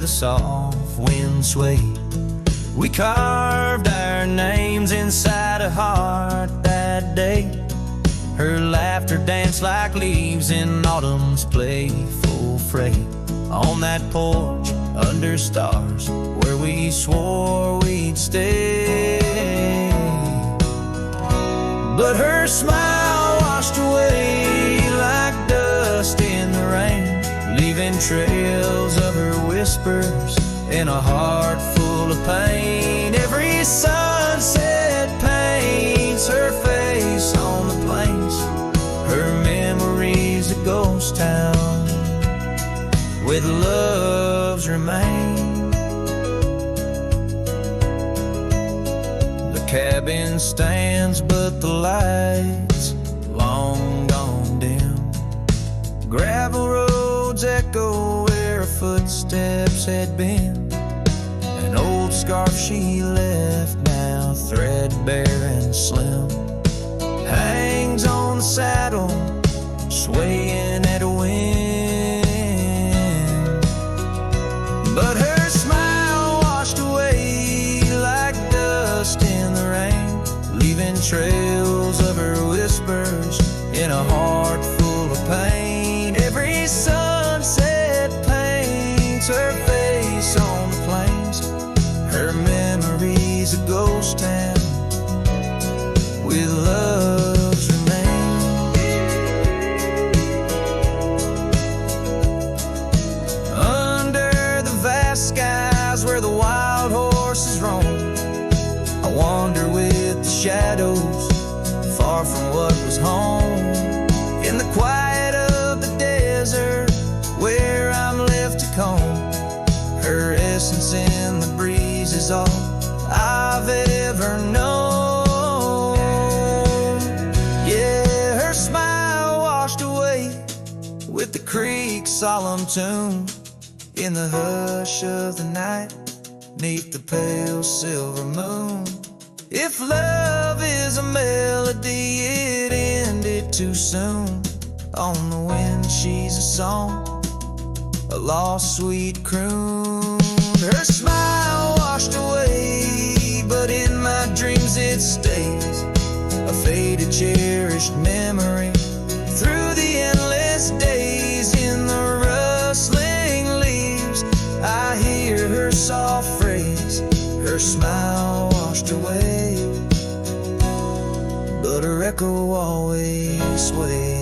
the soft wind swayed. We carved our names inside a heart that day. Her laughter danced like leaves in autumn's playful fray. On that porch under stars where we swore we'd stay. But her smile washed away like dust in the rain, leaving trails of her whispers in a heart full of pain. Every sunset paints her face on the plains. Her memory's a ghost town with love's remain. The cabin stands but the lights long gone dim. Gravel roads echo where her footsteps had been. An old scarf she left, now threadbare and slim, hangs on the saddle, swaying at a wind. But her smile washed away like dust in the rain, leaving trails of her whispers in a heart full of pain. Every sunset paints her face on the plains. Her memory's a ghost town with love's remain. Under the vast skies where the wild horses roam, I wander with the shadows, far from what was home. In the quiet of the desert where I'm left to comb, her essence in the breeze is all I've ever known. Yeah, her smile washed away with the creek's solemn tune. In the hush of the night, neath the pale silver moon. If love is a melody, it ended too soon. On the wind she's a song, a lost sweet croon. Her smile washed away, but in my dreams it stays, a faded cherished memory through the endless days. In the rustling leaves I hear her soft phrase, her smile washed away, but her echo always sways.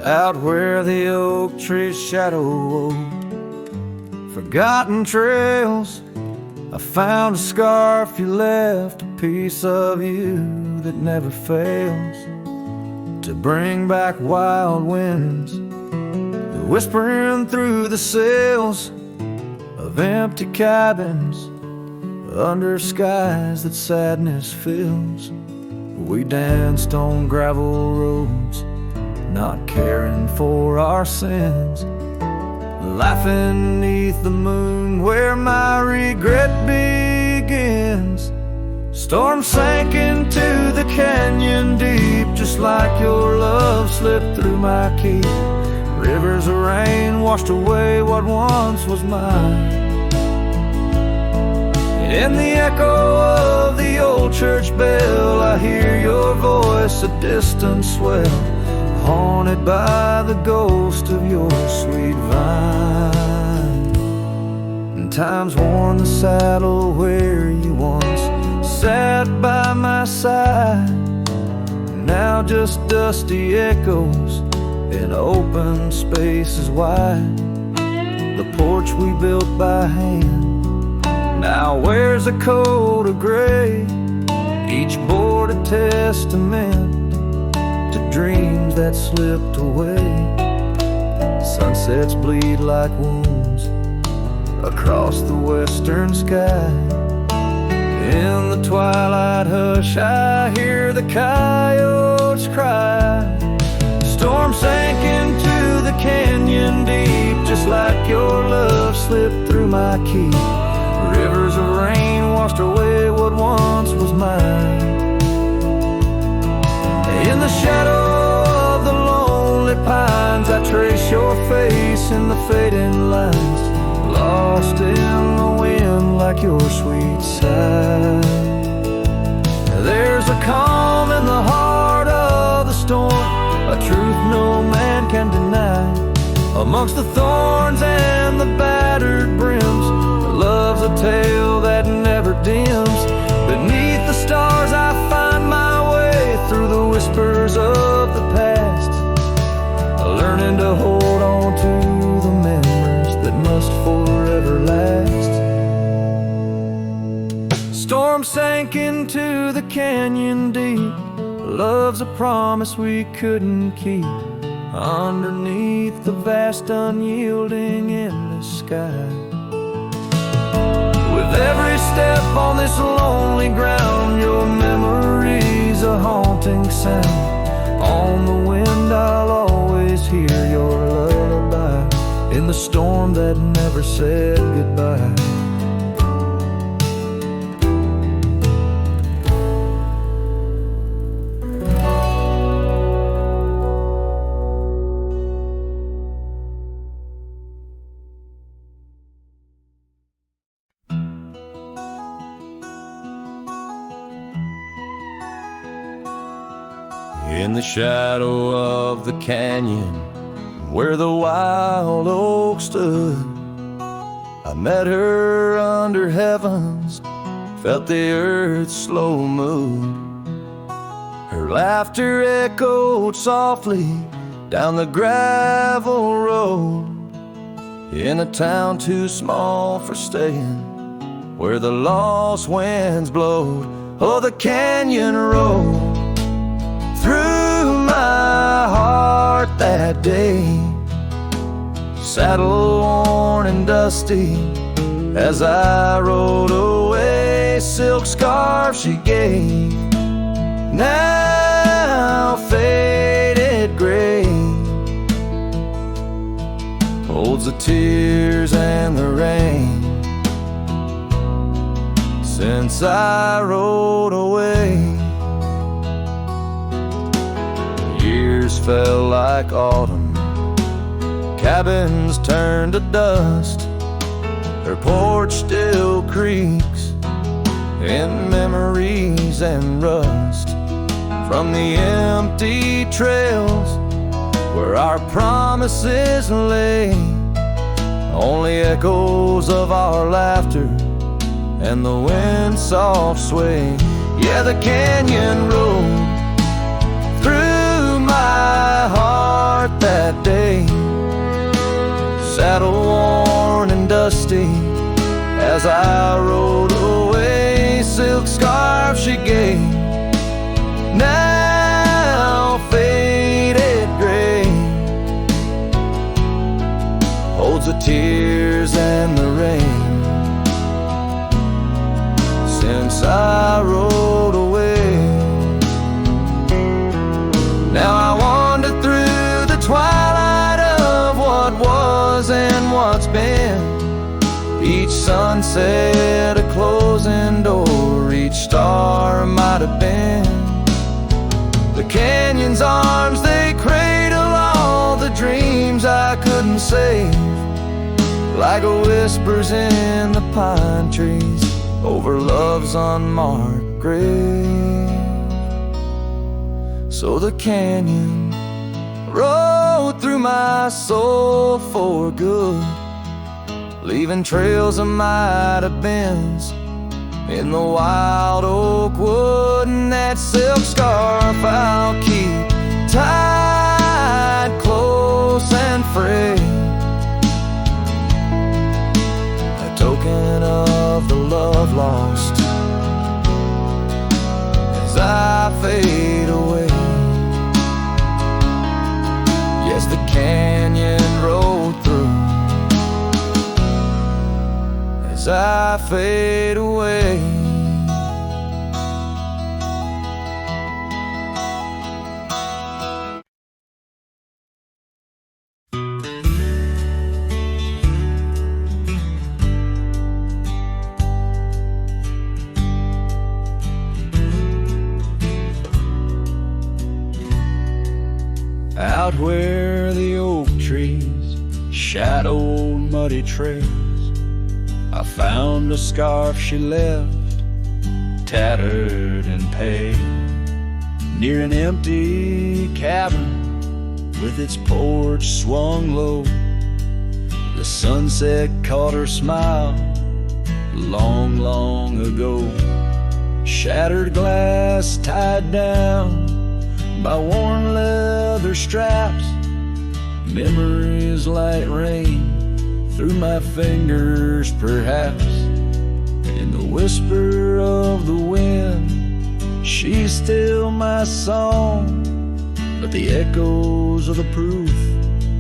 Out where the oak tree's shadow wove forgotten trails, I found a scarf you left, a piece of you that never fails to bring back wild winds, whispering through the sails of empty cabins under skies that sadness fills. We danced on gravel roads, not caring for our sins, laughing neath the moon where my regret begins. Storm sank into the canyon deep, just like your love slipped through my key. Rivers of rain washed away what once was mine. In the echo of the old church bell, I hear your voice, a distant swell, haunted by the ghost of your sweet vine. And time's worn the saddle where you once sat by my side, now just dusty echoes in open spaces wide. The porch we built by hand now wears a coat of gray, each board a testament to dreams that slipped away. Sunsets bleed like wounds across the western sky. In the twilight hush, I hear the coyotes cry. Storm sank into the canyon deep, just like your love slipped through my key. Rivers of rain washed away what once was mine. In the shadow of the lonely pines, I trace your face in the fading lines, lost in the wind like your sweet sigh. There's a calm in the heart of the storm, a truth no man can deny. Amongst the thorns and the battered brims, love's a tale that never dims. Beneath the stars I find my way through the whispers of the past, learning to hold on to the memories that must forever last. Storm sank into the canyon deep, love's a promise we couldn't keep, underneath the vast unyielding endless sky. With every step on this lonely ground, your memory's a haunting sound. On the wind I'll always hear your lullaby, in the storm that never said goodbye. In the shadow of the canyon where the wild oak stood, I met her under heavens, felt the earth's slow move. Her laughter echoed softly down the gravel road, in a town too small for staying, where the lost winds blowed. Oh, the canyon rolled through my heart that day, saddle worn and dusty as I rode away. Silk scarf she gave, now faded gray, holds the tears and the rain since I rode away. Years fell like autumn, cabins turned to dust, her porch still creaks in memories and rust. From the empty trails where our promises lay, only echoes of our laughter and the wind's soft sway. Yeah, the canyon rolled through my heart that day, saddle worn and dusty as I rode away. Silk scarf she gave, now faded gray, holds the tears and the rain since I rode away. Now I wander through the twilight of what was and what's been, each sunset a closing door, each star might have been. The canyon's arms, they cradle all the dreams I couldn't save, like whispers in the pine trees over love's unmarked grave. So the canyon rode through my soul for good, leaving trails of might have beens in the wild oak wood. And that silk scarf I'll keep tied close and frayed, a token of the love lost as I fade away. Yes, the canyon rolled through I fade away. Out where the oak trees shadowed muddy trails, I found a scarf she left, tattered and pale, near an empty cabin with its porch swung low. The sunset caught her smile long, long ago. Shattered glass tied down by worn leather straps, memories like rain through my fingers perhaps. In the whisper of the wind, she's still my song, but the echoes are the proof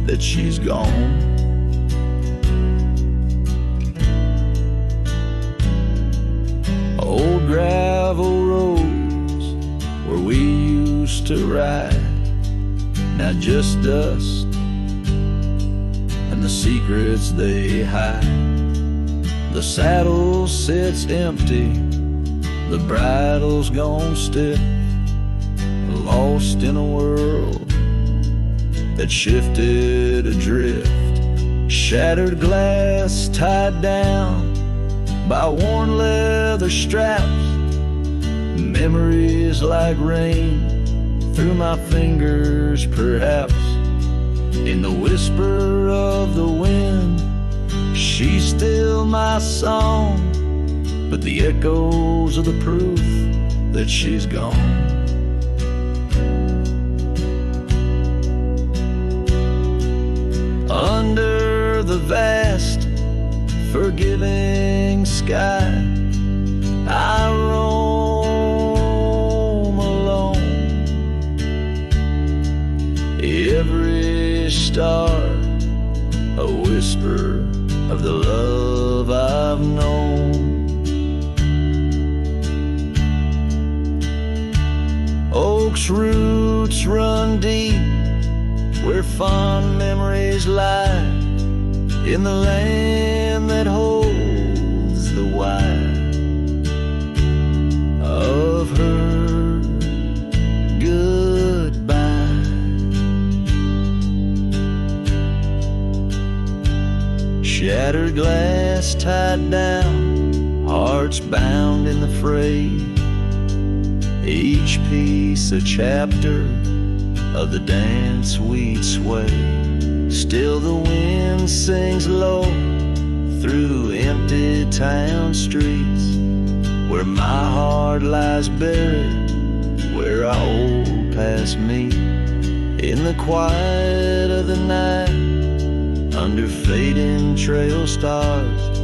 that she's gone. Old gravel roads where we used to ride, now just dust and the secrets they hide. The saddle sits empty, the bridle's gone stiff, lost in a world that shifted adrift. Shattered glass tied down by worn leather straps, memories like rain through my fingers perhaps. In the whisper of the wind, she's still my song, but the echoes are the proof that she's gone. Under the vast, forgiving sky, I roam alone. Every star a whisper of the love I've known. Oak's roots run deep where fond memories lie, in the land that holds the why of her goodbye. Shattered glass tied down, hearts bound in the fray, each piece a chapter of the dance we'd sway. Still the wind sings low through empty town streets, where my heart lies buried, where our old past meet. In the quiet of the night, under fading trail stars,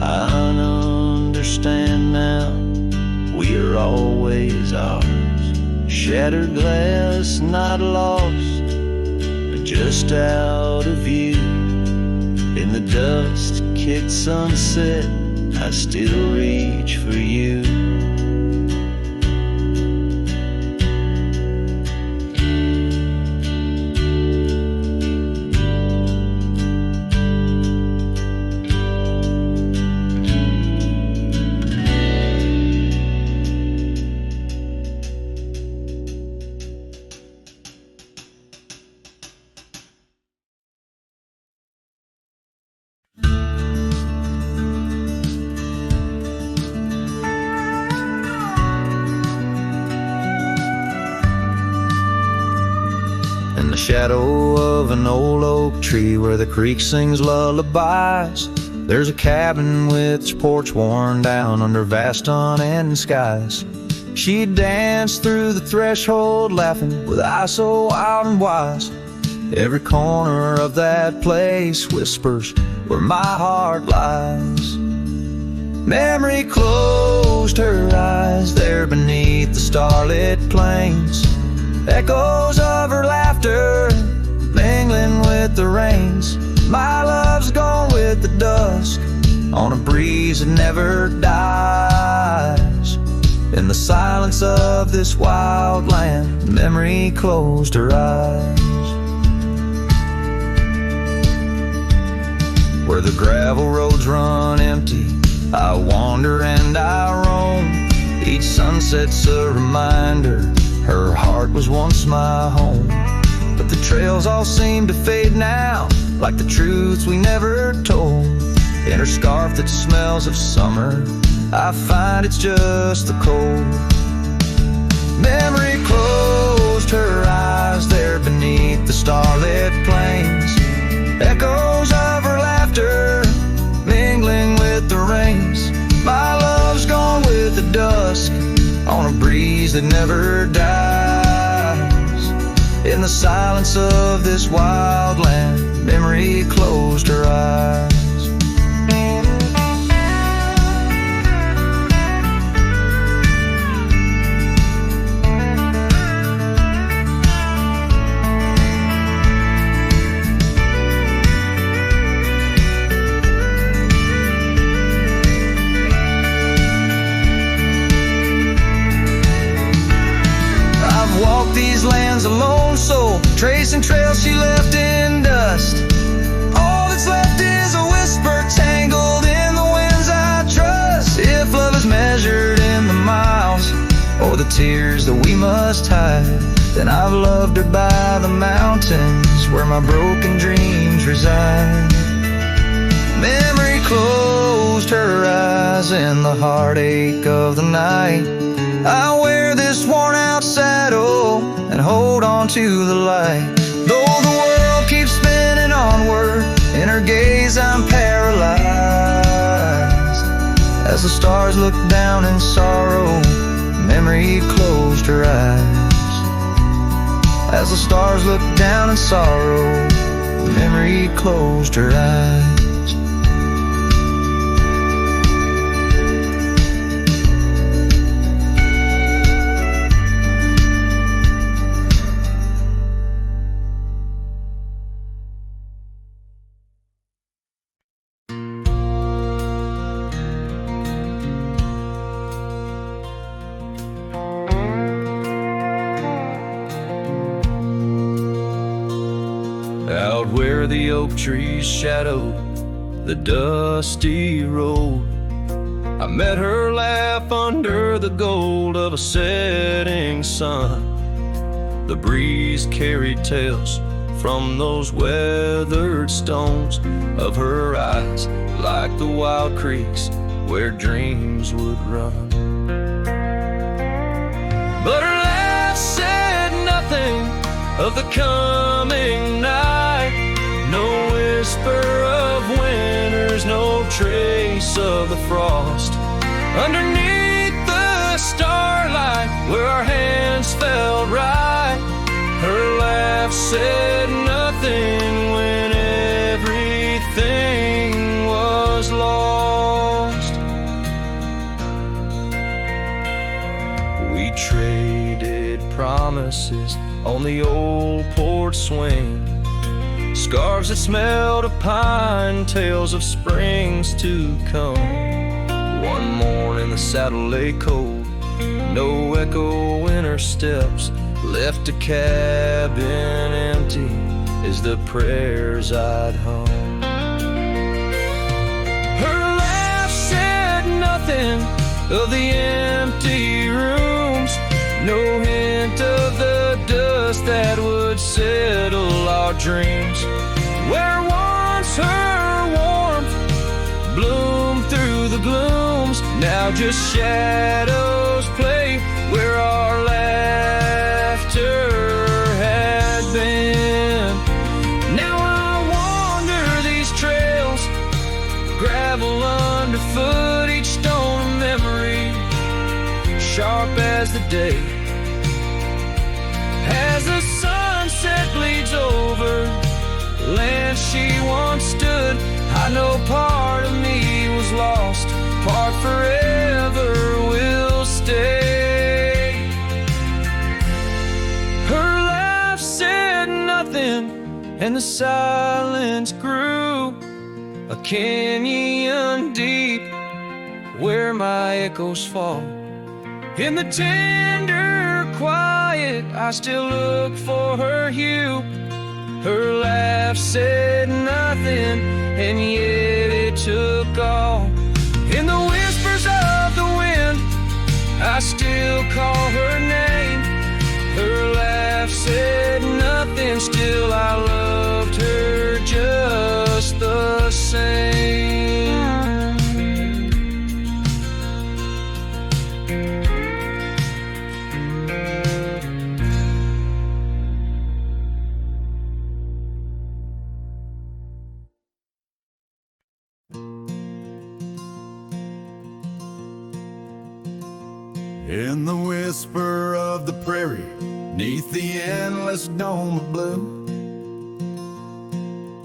I understand now, we are always ours. Shattered glass not lost, but just out of view. In the dust-kicked sunset, I still reach for you. In the shadow of an old oak tree where the creek sings lullabies, there's a cabin with its porch worn down under vast unending skies. She'd dance through the threshold laughing with eyes so wild and wise. Every corner of that place whispers where my heart lies. Memory closed her eyes there beneath the starlit plains. Echoes of her laughter mingling with the rains. My love's gone with the dusk on a breeze that never dies. In the silence of this wild land, memory closed her eyes. Where the gravel roads run empty, I wander and I roam. Each sunset's a reminder her heart was once my home. But the trails all seem to fade now, like the truths we never told. In her scarf that smells of summer, I find it's just the cold. Memory closed her eyes there beneath the starlit plains. Echoes of her laughter mingling with the rains. My love's gone with the dusk on a breeze that never dies. In the silence of this wild land, memory closed her eyes. These lands, a lone soul, tracing trails she left in dust. All that's left is a whisper tangled in the winds I trust. If love is measured in the miles or the tears that we must hide, then I've loved her by the mountains where my broken dreams reside. Memory closed her eyes in the heartache of the night. I wear this worn out saddle and hold on to the light. Though the world keeps spinning onward, in her gaze I'm paralyzed. As the stars look down in sorrow, memory closed her eyes. As the stars look down in sorrow, memory closed her eyes. Out where the oak trees shadow the dusty road, I met her laugh under the gold of a setting sun. The breeze carried tales from those weathered stones of her eyes, like the wild creeks where dreams would run. But her laugh said nothing of the coming night. No whisper of winters, no trace of the frost. Underneath the starlight, where our hands felt right, her laugh said nothing when everything was lost. We traded promises on the old porch swing, scarves that smelled of pine, tales of springs to come. One morning the saddle lay cold, no echo in her steps, left a cabin empty as the prayers I'd hung. Her laugh said nothing of the empty rooms, no hint of the dust that would settle our dreams. Where once her warmth bloomed through the glooms, now just shadows play where our laughter had been. Now I wander these trails, gravel underfoot, each stone of memory, sharp as the day. As the sunset bleeds over land she once stood, I know part of me was lost, part forever will stay. Her laugh said nothing, and the silence grew. Can ye undo where my echoes fall. In the tender quiet, I still look for her hue. Her laugh said nothing, and yet it took all. In the whispers of the wind, I still call her name. Her laugh said nothing, still I loved her just the same. In the whisper of the prairie, neath the endless dome of blue,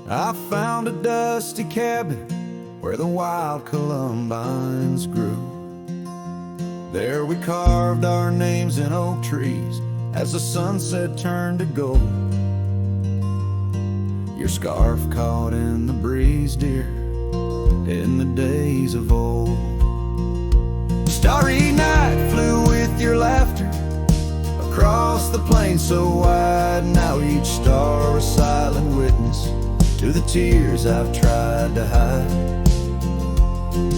I found a dusty cabin where the wild columbines grew. There we carved our names in oak trees as the sunset turned to gold. Your scarf caught in the breeze, dear, in the days of old. Starry night flew with your laughter across the plain so wide. Now each star a silent witness to the tears I've tried to hide.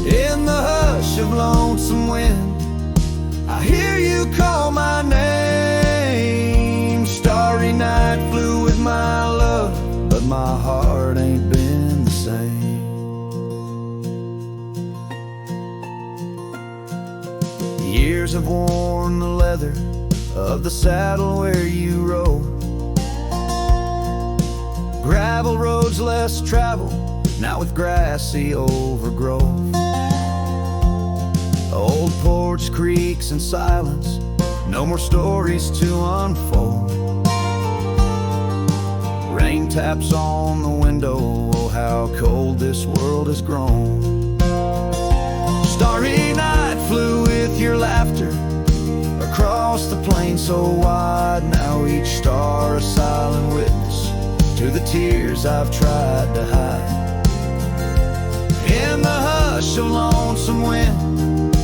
In the hush of lonesome wind, I hear you call my name. Starry night flew with my love, but my heart ain't been the same. Years have worn the leather of the saddle where you rode. Gravel roads less traveled, now with grassy overgrowth. Old porch creaks in silence, no more stories to unfold. Rain taps on the window, oh how cold this world has grown. Starry night flew with your laughter across the plain so wide. Now each star a silent witness to the tears I've tried to hide. In the hush of lonesome wind,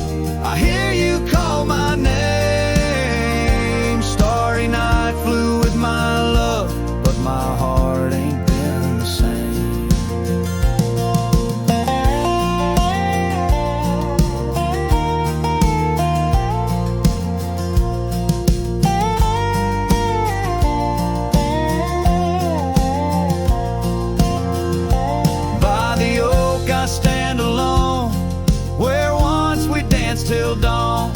I hear you call my name. Starry night flew with my love, but my heart ain't been the same. Till dawn,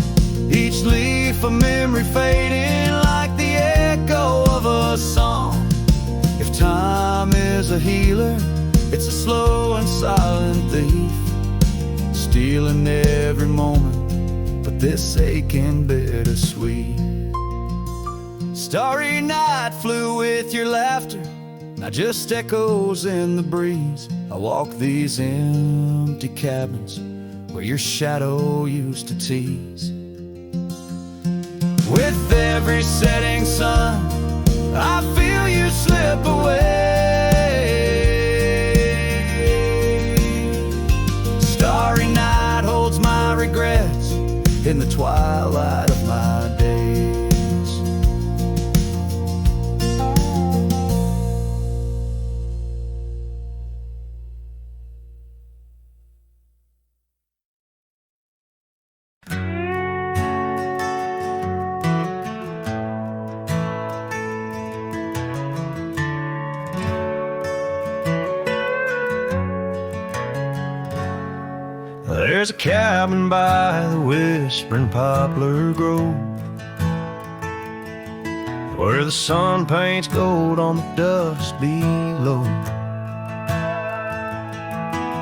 each leaf a memory fading like the echo of a song. If time is a healer, it's a slow and silent thief, stealing every moment, but this aching bittersweet. Starry night flew with your laughter, now just echoes in the breeze. I walk these empty cabins where your shadow used to tease. With every setting sun, I feel you slip away. Starry night holds my regrets in the twilight of my days. There's a cabin by the whispering poplar grove, where the sun paints gold on the dust below.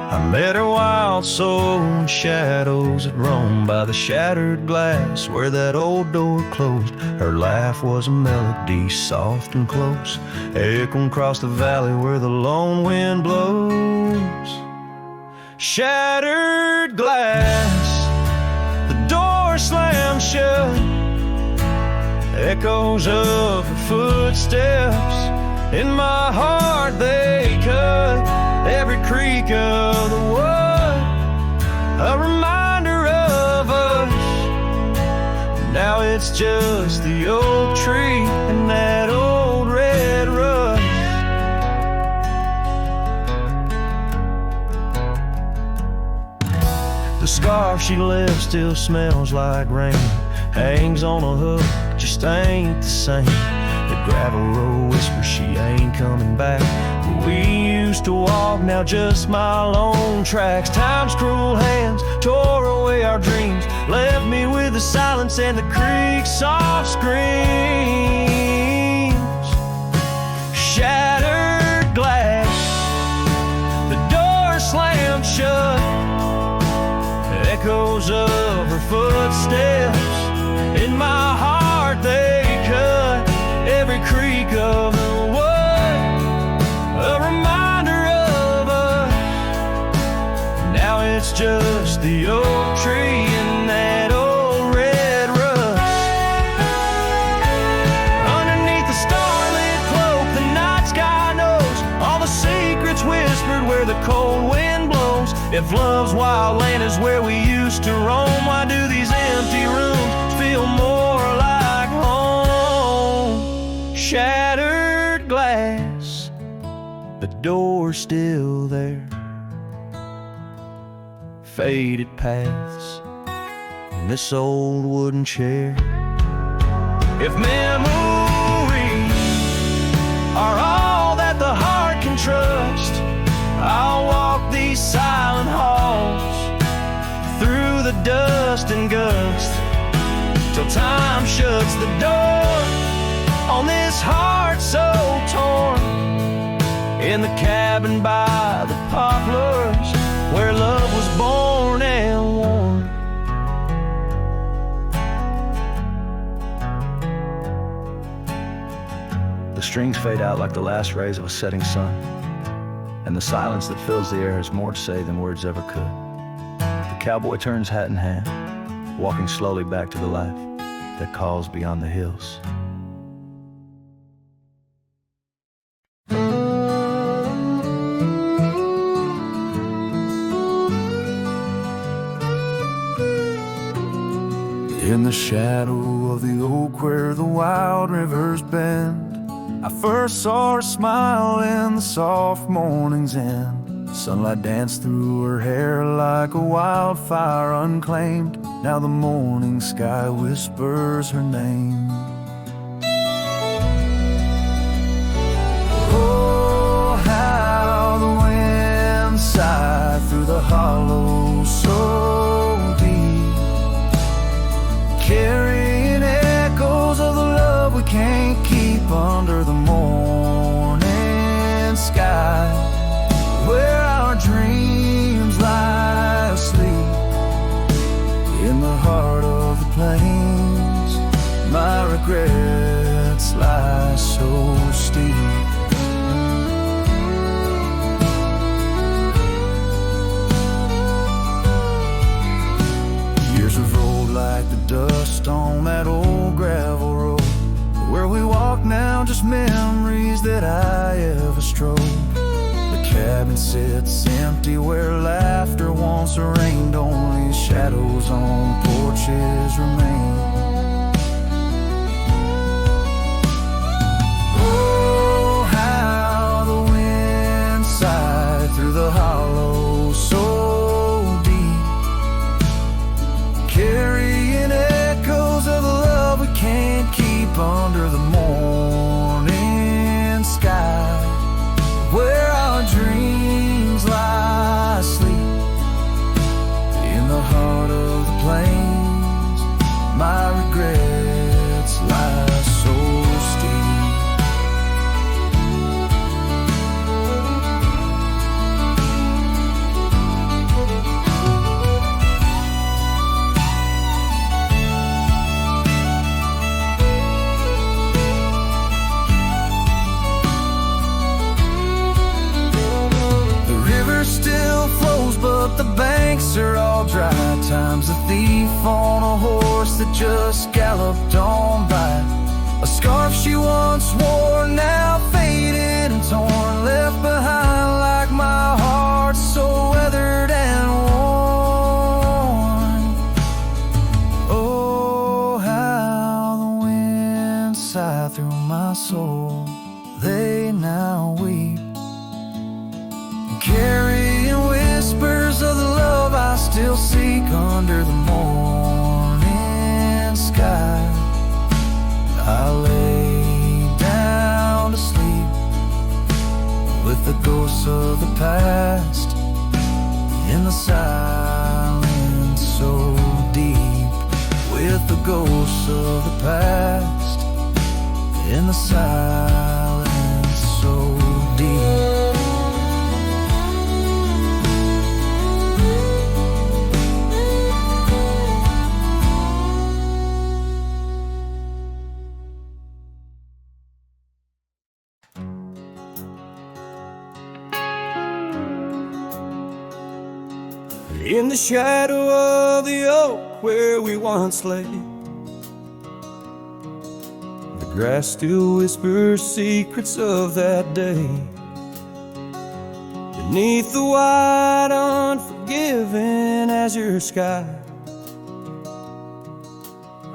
I met her wild soul in shadows that roam by the shattered glass where that old door closed. Her laugh was a melody soft and close, echoing across the valley where the lone wind blows. Shattered glass, the door slammed shut, echoes of her footsteps in my heart they cut every creak of the wood, a reminder it's just the oak tree and that old red rust. The scarf she left still smells like rain, hangs on a hook, just ain't the same. The gravel road whispers she ain't coming back. Where we used to walk, now just my lone tracks. Time's cruel hands tore away our dreams, left me with the silence and the creek's soft screams. Shattered glass, the door slammed shut, echoes of her footsteps in my heart they cut. Every creak of the wood, a reminder of us. Now it's just the oak tree and that old red rust. Underneath the starlit cloak, the night sky knows all the secrets whispered where the cold wind blows. If love's wild land is where we used to roam, why do these empty rooms feel more like home? Shattered glass, the door's still there. Faded paths in this old wooden chair. If memories are all that the heart can trust, I'll walk these silent halls through the dust and gust till time shuts the door on this heart so torn. In the cabin by the poplars where love was born and worn. The strings fade out like the last rays of a setting sun, and the silence that fills the air has more to say than words ever could. The cowboy turns hat in hand, walking slowly back to the life that calls beyond the hills. In the shadow of the oak where the wild rivers bend, I first saw her smile in the soft morning's end. Sunlight danced through her hair like a wildfire unclaimed. Now the morning sky whispers her name. Oh, how the wind sighed through the hollow so deep, carrying echoes of the love we can't keep under the morning sky, where our dreams lie asleep. In the heart of the plains, my regrets lie so steep. Years have rolled like the dust on that old gravel road, where we walk now, just memories that I ever strode. The cabin sits empty where laughter once reigned, only shadows on porches remain. Oh, how the wind sighed through the hollow so deep, carrying echoes of the love we can't keep under the morning sky, where our dreams lie asleep. In the heart of the plains, my regrets lie so steep. Still flows, but the banks are all dry. Time's a thief on a horse that just galloped on by. A scarf she once wore, now faded and torn, left behind like my heart so weathered and worn. Oh, how through my soul. They now weep, carrying whispers of the love I still seek under the morning sky. I lay down to sleep with the ghosts of the past in the silence so deep, with the ghosts of the past in the silence so deep. In the shadow of the oak where we once lay, the grass still whispers secrets of that day. Beneath the wide, unforgiving azure sky,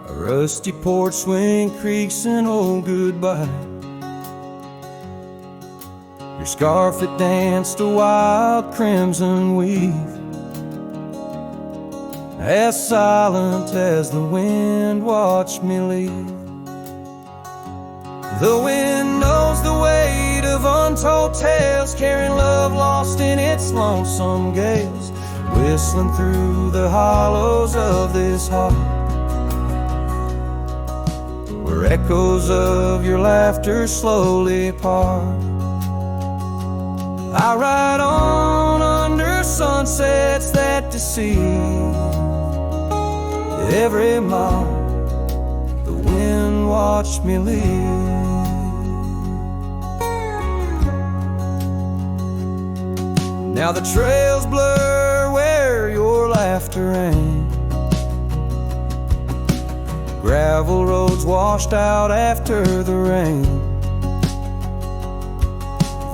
a rusty porch swing creaks an old goodbye. Your scarf that danced a wild crimson weave, as silent as the wind watched me leave. The wind knows the weight of untold tales, carrying love lost in its lonesome gales, whistling through the hollows of this heart, where echoes of your laughter slowly part. I ride on under sunsets that deceive. Every mile the wind watched me leave. Now the trails blur where your laughter rang, gravel roads washed out after the rain.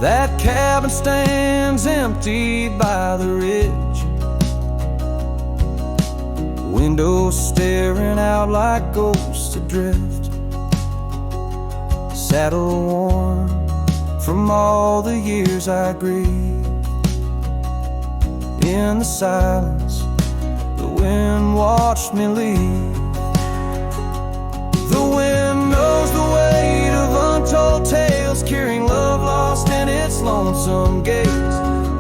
That cabin stands empty by the ridge, windows staring out like ghosts adrift, saddle worn from all the years I grieved. In the silence, the wind watched me leave. The wind knows the weight of untold tales, carrying love lost in its lonesome gaze,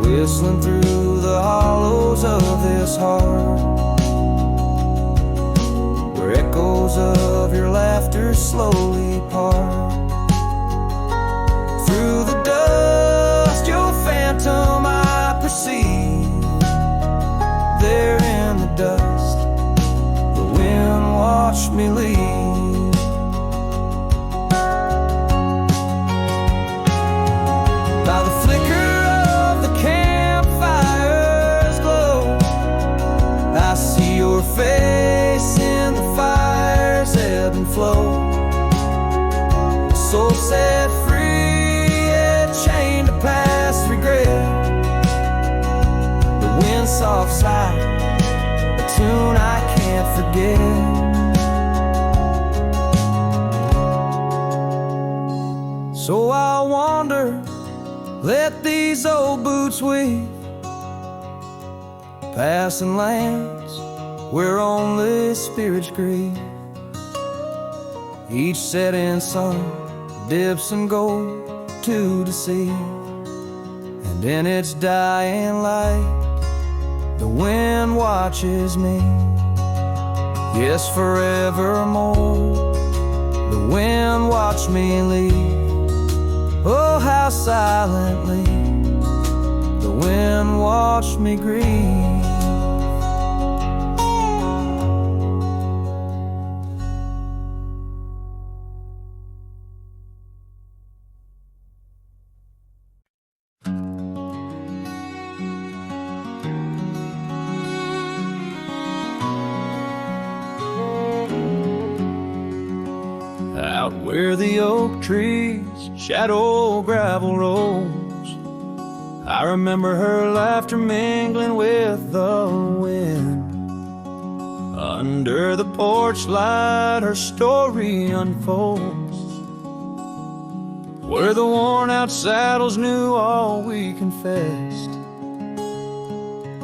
whistling through the hollows of this heart, where echoes of your laughter slowly part. Through the dust, your phantom I perceive. There in the dust, the wind watched me leave. By the flicker of the campfire's glow, I see your face in the fire's ebb and flow. A soul set free, yet chained to past regret. The wind soft sigh, a tune I can't forget. So I'll wander, let these old boots weave, passing lands where only spirits grieve. Each setting sun dips and gold to deceive, and in its dying light the wind watches me. Yes, forevermore the wind watched me leave. Oh, how silently the wind watched me grieve. Out where the oak trees shadow gravel rolls, I remember her laughter mingling with the wind. Under the porch light her story unfolds, where the worn-out saddles knew all we confessed.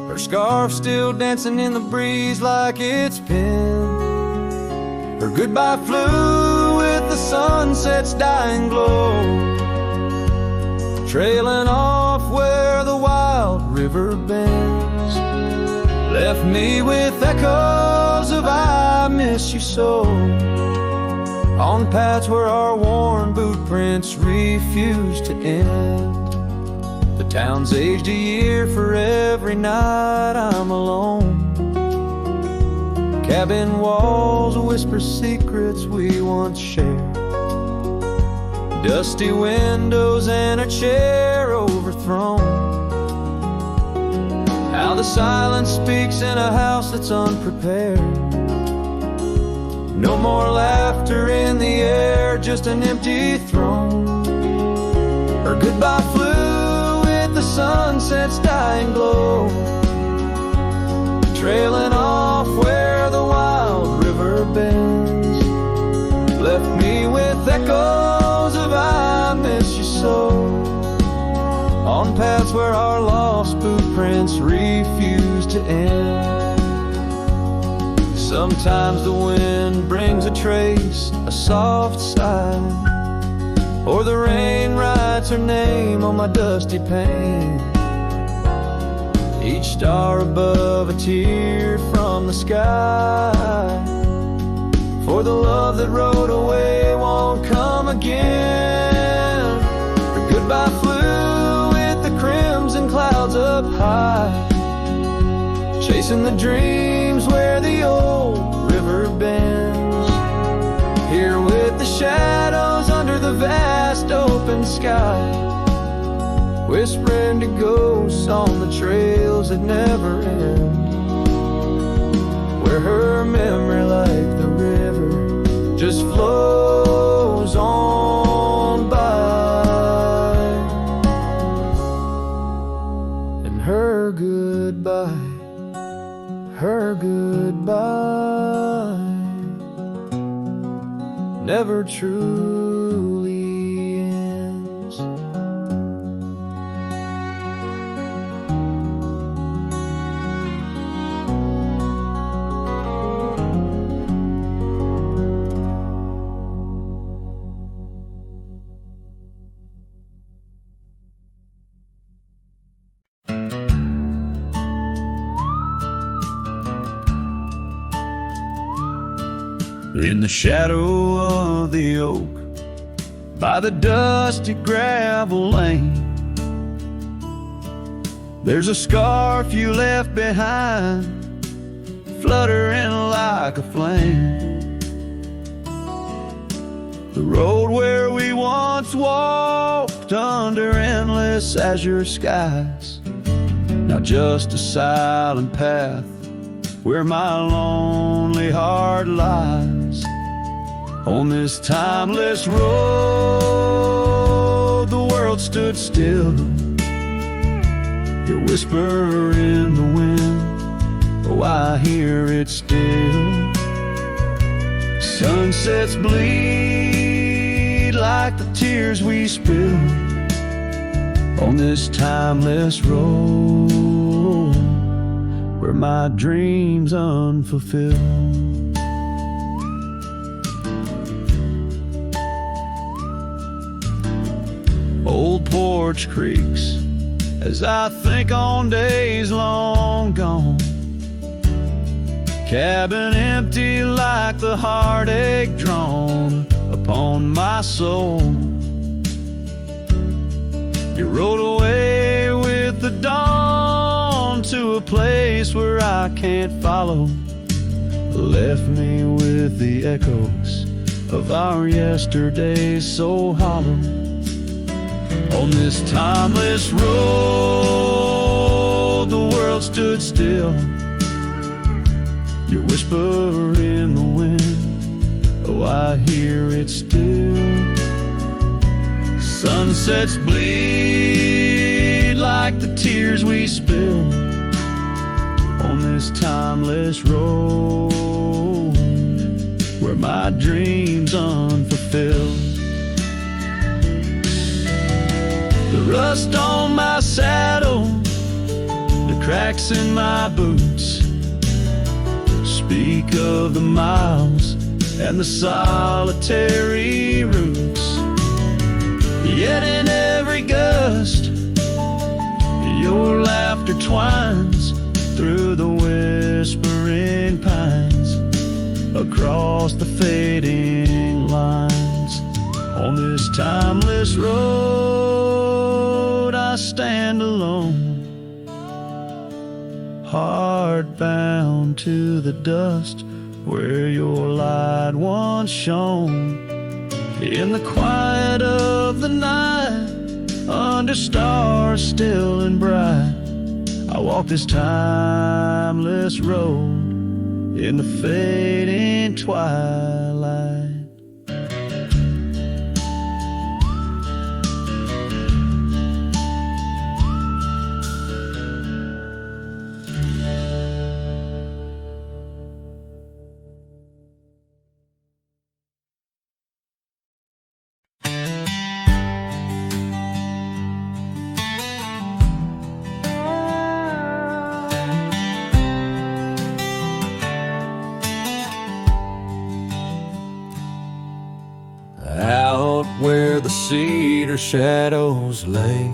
Her scarf still dancing in the breeze like it's pinned. Her goodbye flew with the sunset's dying glow, trailing off where the wild river bends. Left me with echoes of I miss you so, on paths where our worn boot prints refuse to end. The town's aged a year for every night I'm alone. Cabin walls whisper secrets we once shared. Dusty windows and a chair overthrown. How the silence speaks in a house that's unprepared. No more laughter in the air, just an empty throne. Her goodbye flew with the sunset's dying glow, trailing off where the wild river bends. Left me with echoes of I miss you so, on paths where our lost boot prints refuse to end. Sometimes the wind brings a trace, a soft sigh, or the rain writes her name on my dusty pane. Each star above a tear from the sky, for the love that rode away won't come again. Her goodbye flew with the crimson clouds up high, chasing the dreams where the old river bends. Here with the shadows under the vast open sky, whispering to ghosts on the trails that never end. Where her memory like the river just flows on by, and her goodbye, her goodbye never truly ends. In the shadow of the oak, by the dusty gravel lane, there's a scarf you left behind, fluttering like a flame. The road where we once walked under endless azure skies, now just a silent path where my lonely heart lies. On this timeless road, the world stood still. Your whisper in the wind, oh, I hear it still. Sunsets bleed like the tears we spilled on this timeless road, where my dreams unfulfilled. Old porch creaks as I think on days long gone. Cabin empty like the heartache drawn upon my soul. You rode away with the dawn to a place where I can't follow. Left me with the echoes of our yesterdays so hollow. On this timeless road, the world stood still. Your whisper in the wind, oh, I hear it still. Sunsets bleed like the tears we spill on this timeless road, where my dreams unfulfilled. rust on my saddle, the cracks in my boots speak of the miles and the solitary routes. Yet in every gust, your laughter twines through the whispering pines, across the fading lines. On this timeless road I stand alone, heart bound to the dust where your light once shone. In the quiet of the night, under stars still and bright, I walk this timeless road in the fading twilight. Out where the cedar shadows lay,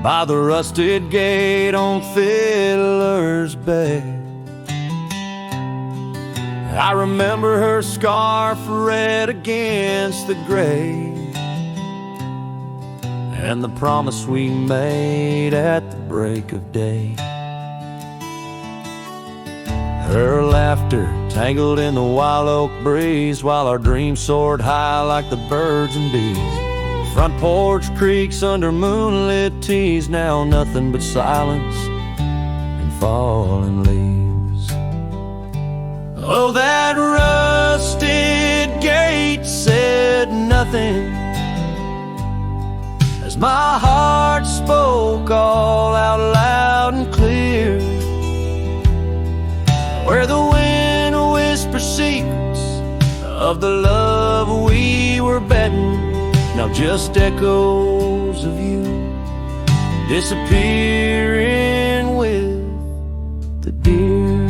by the rusted gate on Fiddler's Bay, I remember her scarf red against the gray, and the promise we made at the break of day. Her laughter tangled in the wild oak breeze, while our dreams soared high like the birds and bees. Front porch creaks under moonlit teas, now nothing but silence and falling leaves. Oh, that rusted gate said nothing as my heart spoke all out loud and clear, where the wind whispers secrets of the love we were betting, now just echoes of you disappearing with the deer.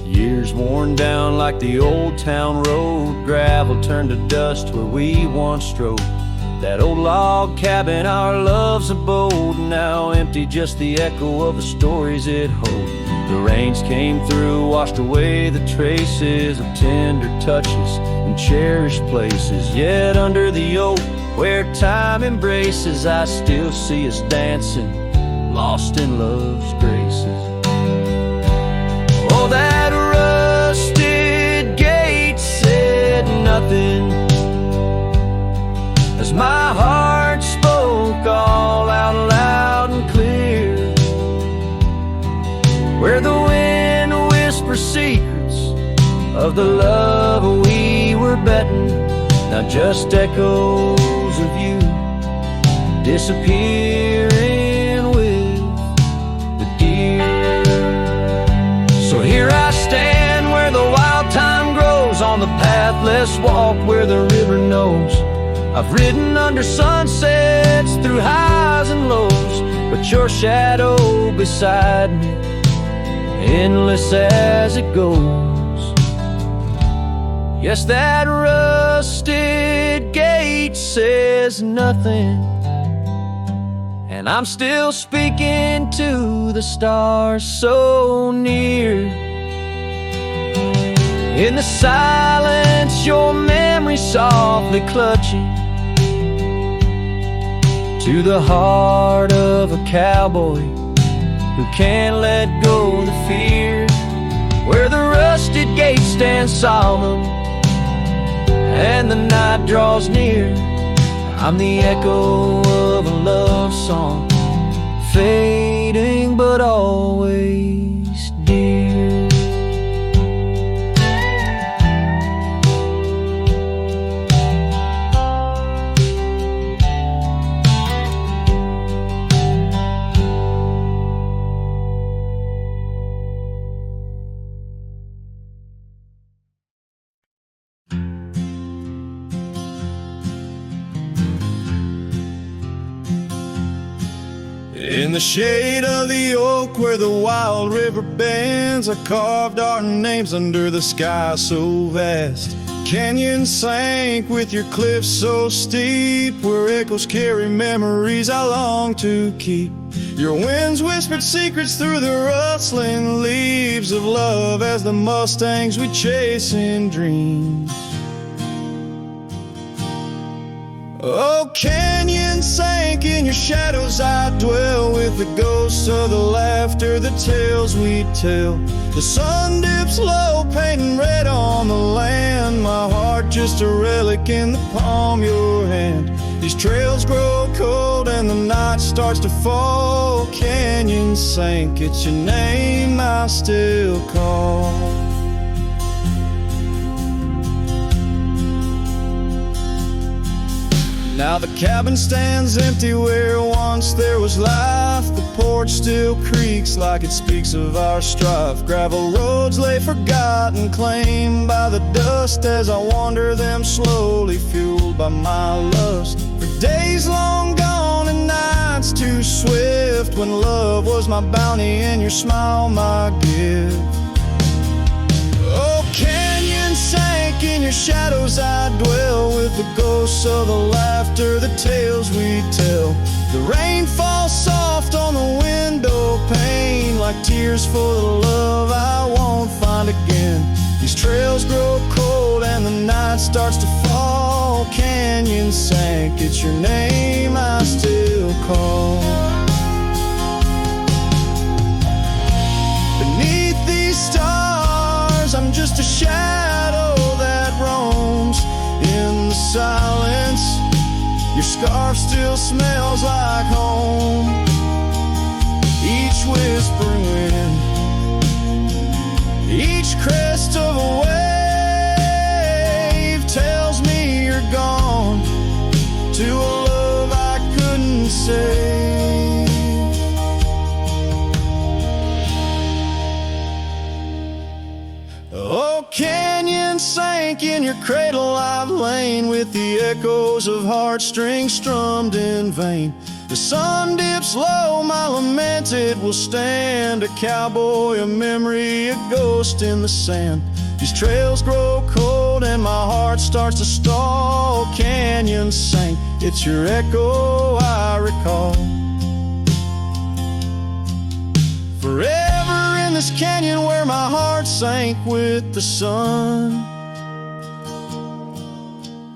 Years worn down like the old town road, gravel turned to dust where we once strode. That old log cabin, our love's abode, now empty, just the echo of the stories it holds. The rains came through, washed away the traces of tender touches and cherished places. Yet under the oak, where time embraces, I still see us dancing, lost in love's graces. Oh, that rusted gate said nothing as my heart spoke all out loud and clear, where the wind whispers secrets of the love we were betting, now just echoes of you disappearing with the deer. So here I stand where the wild thyme grows, on the pathless walk where the river knows. I've ridden under sunsets through highs and lows, but your shadow beside me, endless as it goes. Yes, that rusted gate says nothing, and I'm still speaking to the stars so near. In the silence, your memory softly clutching to the heart of a cowboy who can't let go the fear, where the rusted gate stands solemn and the night draws near. I'm the echo of a love song, fading but always dear. In the shade of the oak where the wild river bends, I carved our names under the sky so vast. Canyon sank with your cliffs so steep, where echoes carry memories I long to keep. Your winds whispered secrets through the rustling leaves of love as the mustangs we chase in dreams. Oh, canyon sank, in your shadows I dwell, with the ghosts of the laughter, the tales we tell. The sun dips low, painting red on the land, my heart just a relic in the palm of your hand. These trails grow cold and the night starts to fall. Canyon sank, it's your name I still call. Now the cabin stands empty where once there was life. The porch still creaks like it speaks of our strife. Gravel roads lay forgotten, claimed by the dust, as I wander them slowly, fueled by my lust. For days long gone and nights too swift, when love was my bounty and your smile my gift. Oh, canyon sank, in your shadows I dwell, with the ghosts of the laughter, the tales we tell. The rain falls soft on the window pane, like tears for the love I won't find again. These trails grow cold and the night starts to fall. Canyon sank, it's your name I still call. Beneath these stars, I'm just a shadow that roams in the silence. Your scarf still smells like home. Each whispering wind, each crest of a wave tells me you're gone to a love I couldn't save. Oh, canyon sank, in your cradle I've lain, with the echoes of heartstrings strummed in vain. The sun dips low, my lament it will stand, a cowboy, a memory, a ghost in the sand. These trails grow cold and my heart starts to stall. Canyon sank, it's your echo I recall. Forever in this canyon where my heart sank with the sun,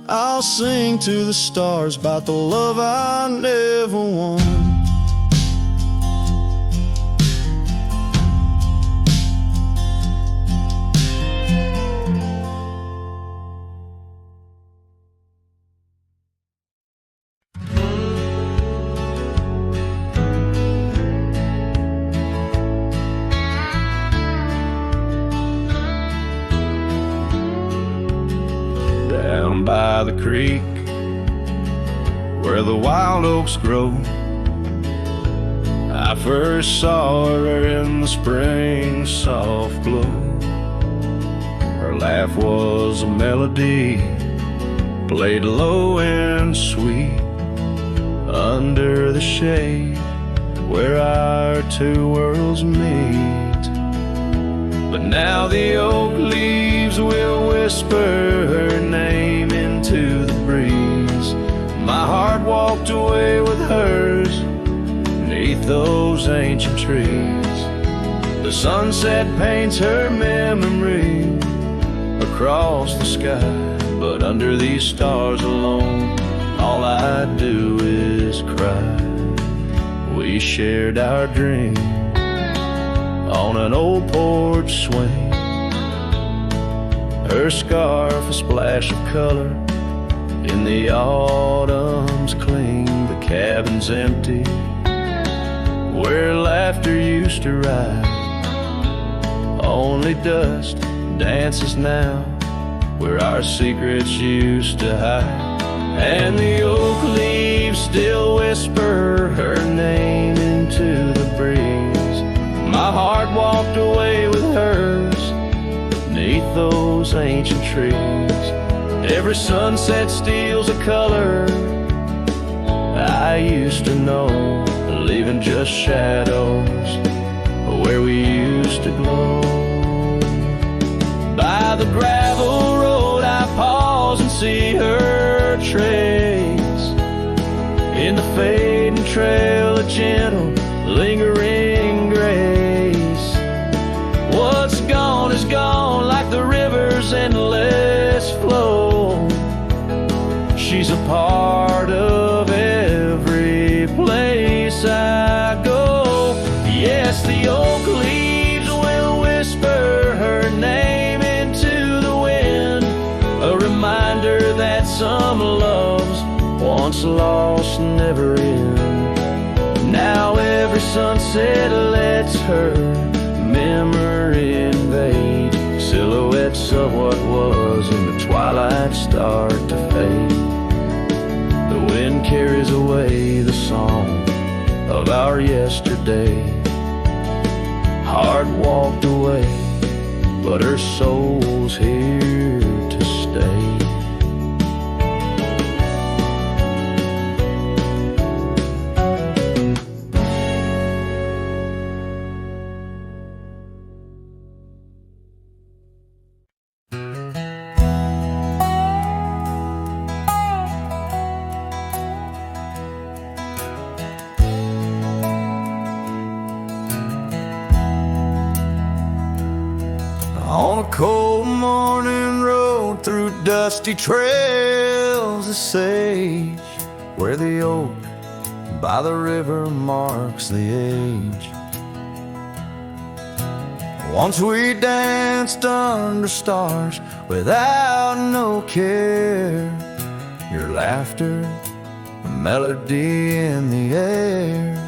I'll sing to the stars about the love I never won. Down by the creek where the wild oaks grow, I first saw her in the spring soft glow. Her laugh was a melody, played low and sweet, under the shade where our two worlds meet. But now the oak leaves will whisper her name into the breeze. My heart walked away with hers beneath those ancient trees. The sunset paints her memory across the sky, but under these stars alone, all I do is cry. We shared our dream on an old porch swing, her scarf a splash of color in the autumn's cling. The cabin's empty where laughter used to ride, only dust dances now where our secrets used to hide. And the oak leaves still whisper her name into the breeze. My heart walked away with hers beneath those ancient trees. Every sunset steals a color I used to know, leaving just shadows where we used to glow. By the gravel road I pause and see her trace. In the fading trail, a gentle, lingering grace. What's gone is gone, like the river's endless flow. She's a part of every place I go. Yes, the oak leaves will whisper her name into the wind, a reminder that some loves once lost never end. Now every sunset lets her memory invade. Silhouettes of what was in the twilight start to fade. The wind carries away the song of our yesterday. Heart walked away, but her soul's here to stay. On a cold morning road through dusty trails of sage, where the oak by the river marks the age. Once we danced under stars without no care. Your laughter, a melody in the air.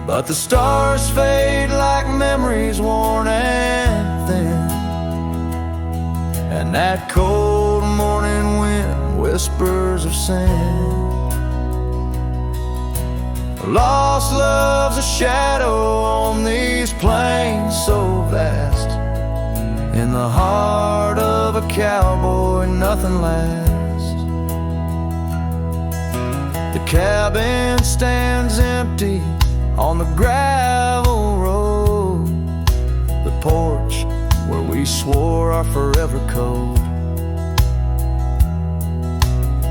But the stars fade like memories worn and thin, and that cold morning wind whispers of sin. Lost love's a shadow on these plains so vast. In the heart of a cowboy nothing lasts. The cabin stands empty on the gravel road, the porch where we swore our forever code.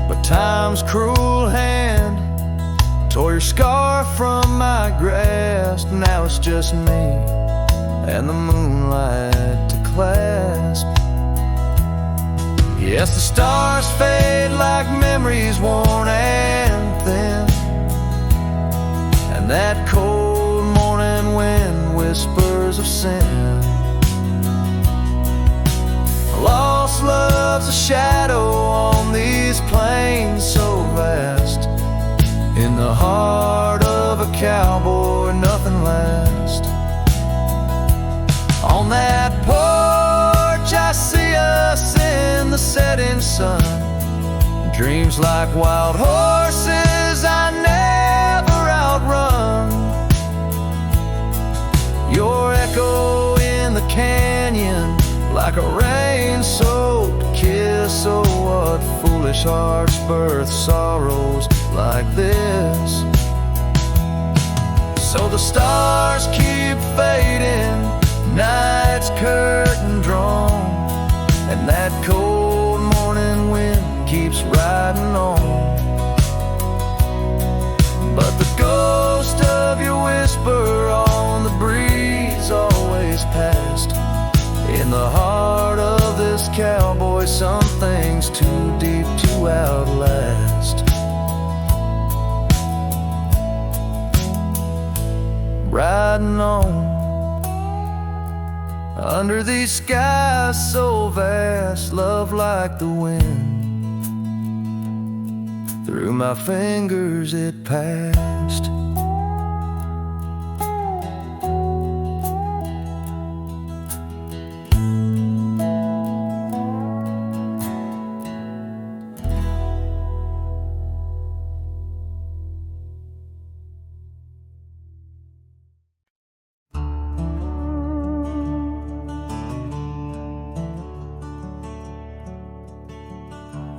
But time's cruel hand tore your scarf from my grasp. Now it's just me and the moonlight to clasp. Yes, the stars fade like memories worn and thin, and that cold morning wind whispers of sin. Lost love's a shadow on these plains so vast. In the heart of a cowboy nothing lasts. On that porch I see us in the setting sun. Dreams like wild horses I never outrun. Your echo in the canyon like a rain-soaked kiss. Oh, what foolish hearts birth sorrows like this. So the stars keep fading, night's curtain drawn, and that cold morning wind keeps riding on. But the ghost of your whisper on the breeze always past. In the heart of this cowboy, some things too deep to outlast. Riding on under these skies so vast, love like the wind. Through my fingers it passed.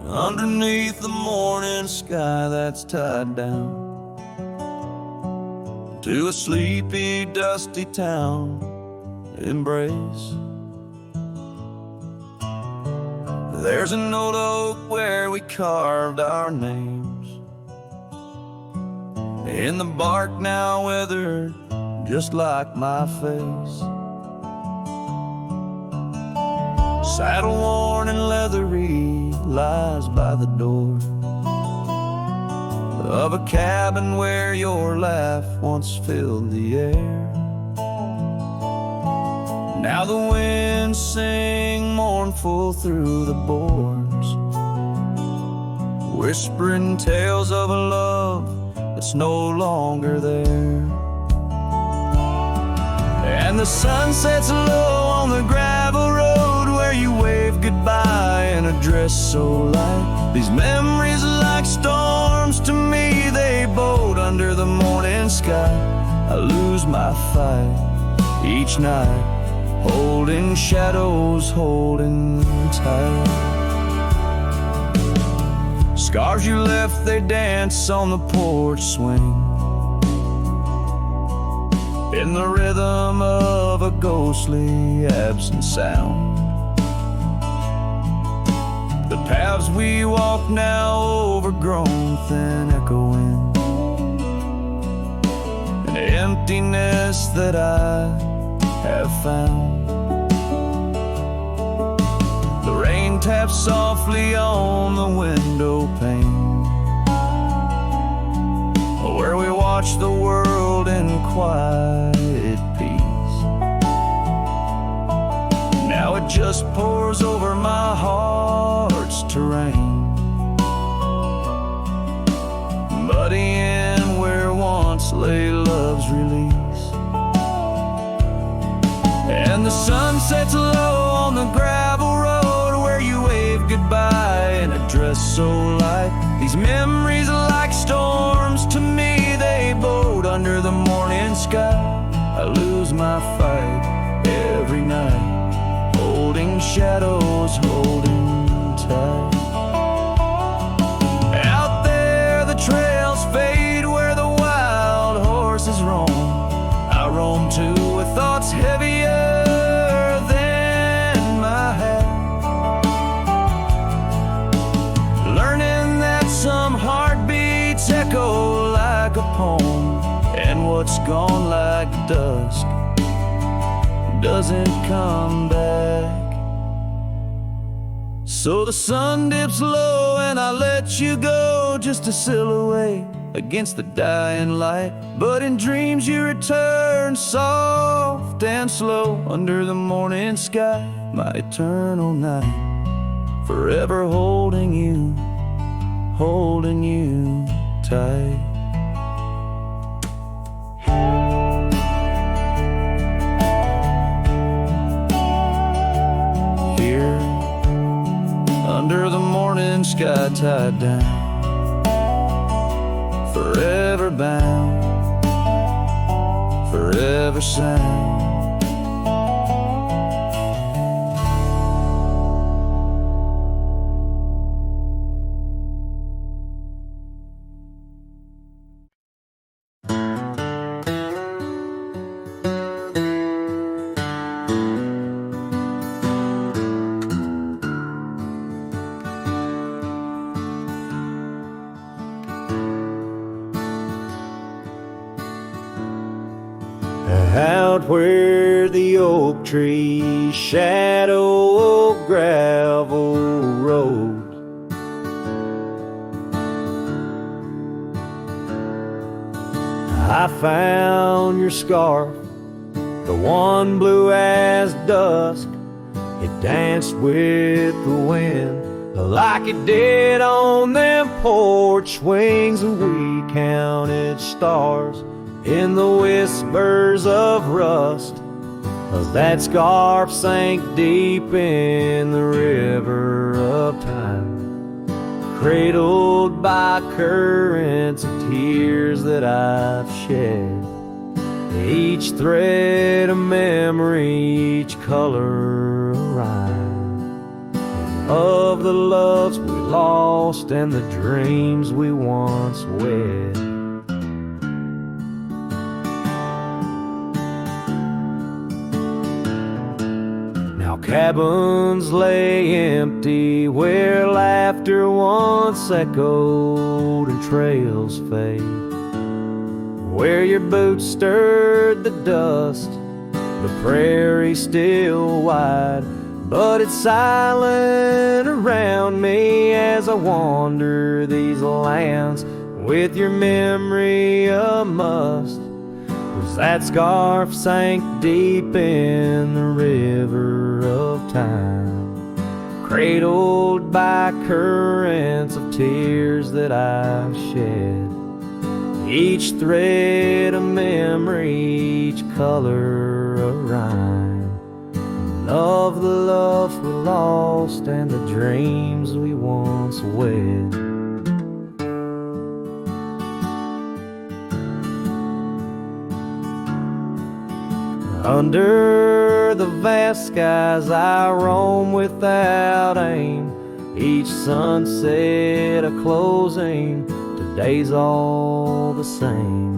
Underneath the morning sky that's tied down, to a sleepy, dusty town embrace. There's an old oak where we carved our names, in the bark now weathered just like my face. Saddle worn and leathery lies by the door of a cabin where your laugh once filled the air. Now the winds sing mournful through the boards, whispering tales of a love that's no longer there. And the sun sets low on the gravel road where you wave goodbye in a dress so light. These memories are like storms to me, they boat under the morning sky. I lose my fight each night, holding shadows, holding tight. Scars you left, they dance on the porch swing, in the rhythm of a ghostly absent sound. The paths we walk now overgrown, thin echoing, an emptiness that I have found. The rain taps softly on the window pane, where we watch the world in quiet peace. Now it just pours over my heart's terrain, muddying where once lay love's release. And the sun sets low on the gravel road where you wave goodbye in a dress so light. These memories are like storms to me, they boat under the morning sky. I lose my fight every night, holding shadows, holding tight. Out there the trails fade where the wild horses roam. I roam too with thoughts heavier than my head, learning that some heartbeats echo like a poem, and what's gone like dusk doesn't come back. So the sun dips low and I let you go, just a silhouette against the dying light. But in dreams you return, soft and slow, under the morning sky, my eternal night, forever holding you tight. Here, under the morning sky, tied down, forever bound, forever sound. Out where the oak trees shadow a gravel road, I found your scarf, the one blue as dusk. It danced with the wind like it did on them porch swings, and we counted stars in the whispers of rust, 'cause that scarf sank deep in the river of time, cradled by currents of tears that I've shed. Each thread a memory, each color a rhyme, of the loves we lost and the dreams we once wed. cabins lay empty where laughter once echoed and trails fade, where your boots stirred the dust, the prairie still wide, but it's silent around me as I wander these lands with your memory a must. Was that scarf sank deep in the river of time, cradled by currents of tears that I shed, each thread a memory, each color a rhyme, of the love we lost and the dreams we once wed. Under the vast skies I roam without aim, each sunset a closing, today's all the same.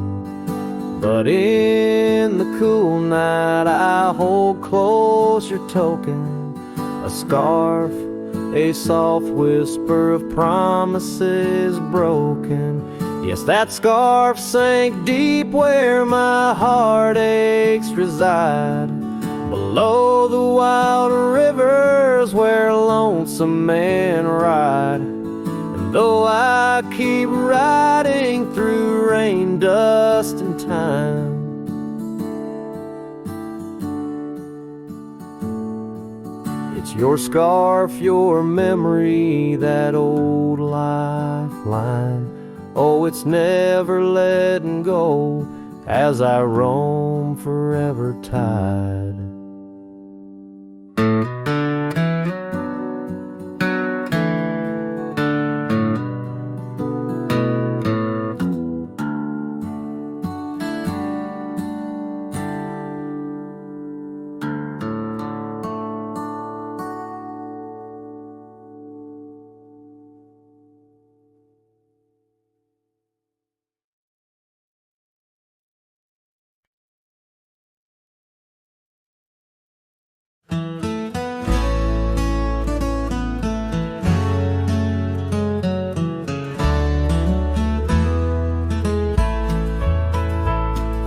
But in the cool night I hold close your token, a scarf, a soft whisper of promises broken. Yes, that scarf sank deep where my heartaches reside, below the wild rivers where lonesome men ride. And though I keep riding through rain, dust, and time, it's your scarf, your memory, that old lifeline. Oh, it's never letting go as I roam forever tied.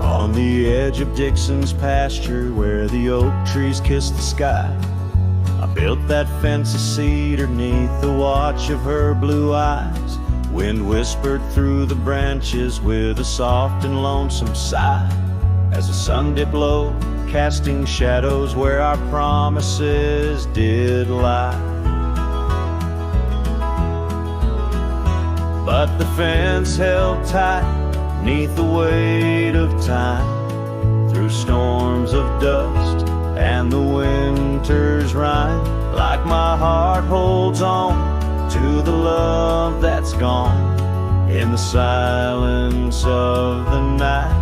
On the edge of Dixon's pasture where the oak trees kiss the sky, I built that fence of cedar neath the watch of her blue eyes. Wind whispered through the branches with a soft and lonesome sigh, as the sun dipped low, casting shadows where our promises did lie. But the fence held tight neath the weight of time, through storms of dust and the winter's rime, like my heart holds on to the love that's gone in the silence of the night.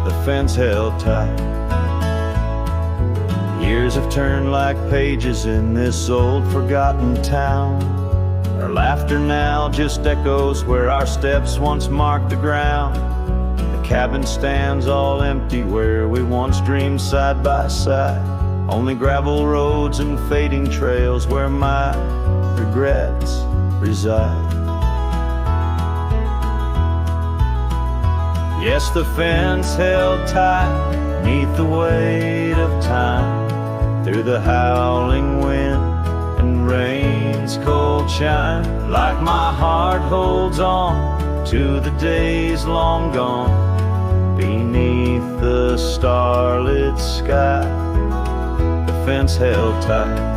The fence held tight. Years have turned like pages in this old forgotten town. Our laughter now just echoes where our steps once marked the ground. The cabin stands all empty where we once dreamed side by side. Only gravel roads and fading trails where my regrets reside. Yes, the fence held tight neath the weight of time, through the howling wind and rain's cold chime, like my heart holds on to the days long gone beneath the starlit sky. The fence held tight.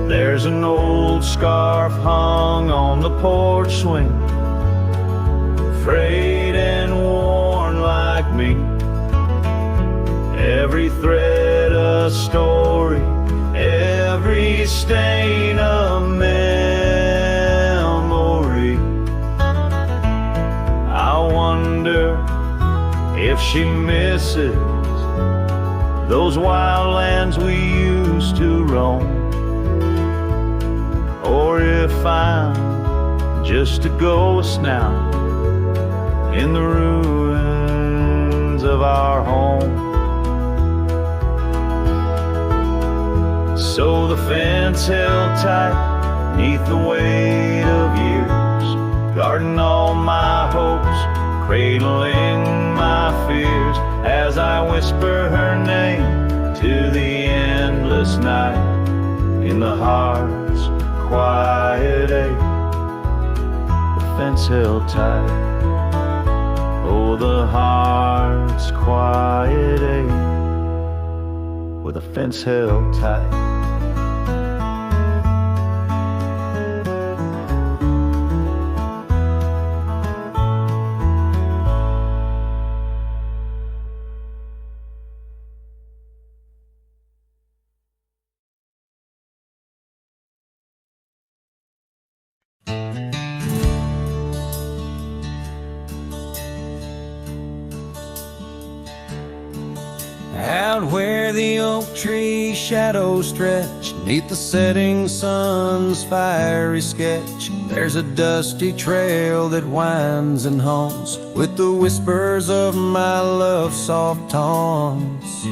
There's an old scarf hung on the porch swing, frayed and worn like me. Every thread a story, every stain a memory. I wonder if she misses those wild lands we used to roam, or if I'm just a ghost now in the ruins of our home. So the fence held tight neath the weight of years, guarding all my hopes, cradling my fears, as I whisper her name to the endless night in the heart's quiet ache. The fence held tight, oh, the heart's quiet ache, with a fence held tight. Out where the oak tree shadows stretch, neath the setting sun's fiery sketch, there's a dusty trail that winds and haunts with the whispers of my love's soft taunts.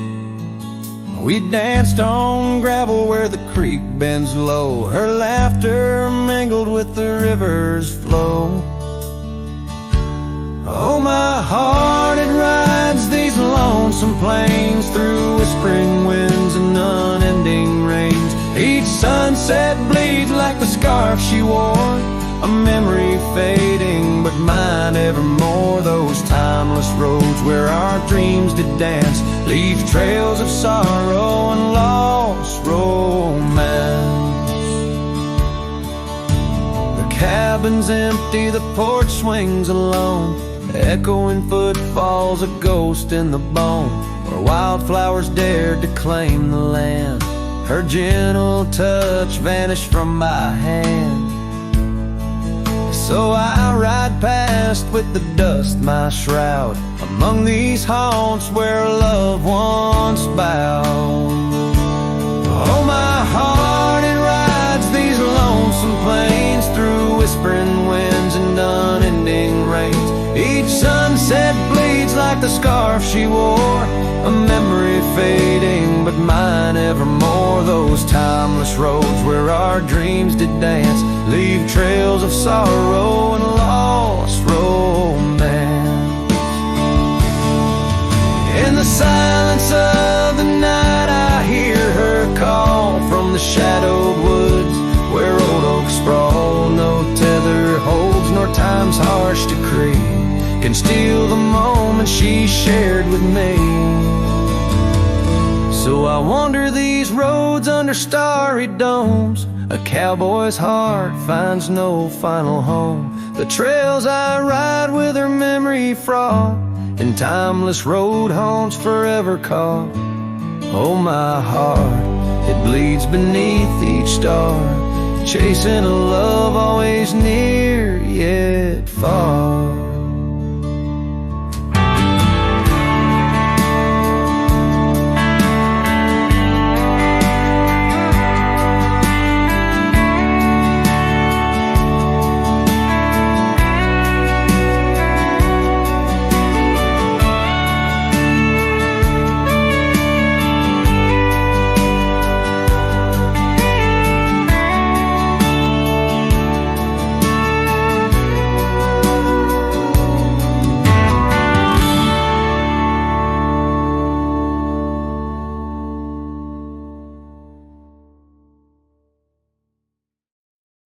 We danced on gravel where the creek bends low, her laughter mingled with the river's flow. Oh, my heart, it rides these lonesome plains through whispering winds and unending rains. Each sunset bleeds like the scarf she wore, a memory fading, but mine evermore. Those timeless roads where our dreams did dance leave trails of sorrow and lost romance. The cabin's empty, the porch swings alone, echoing footfalls, a ghost in the bone, where wildflowers dared to claim the land. Her gentle touch vanished from my hand. So I ride past with the dust my shroud, among these haunts where love once bowed. Oh, my heart, it rides these lonesome plains through whispering winds and unending rains. Each sunset bleeds like the scarf she wore, a memory fading, but mine evermore. Those timeless roads where our dreams did dance leave trails of sorrow and lost romance. In the silence of the night I hear her call from the shadowed woods where old oaks sprawl. No tether holds nor time's harsh decree can steal the moment she shared with me. So I wander these roads under starry domes, a cowboy's heart finds no final home. The trails I ride with her memory fraught, in timeless road haunts forever caught. Oh, my heart, it bleeds beneath each star, chasing a love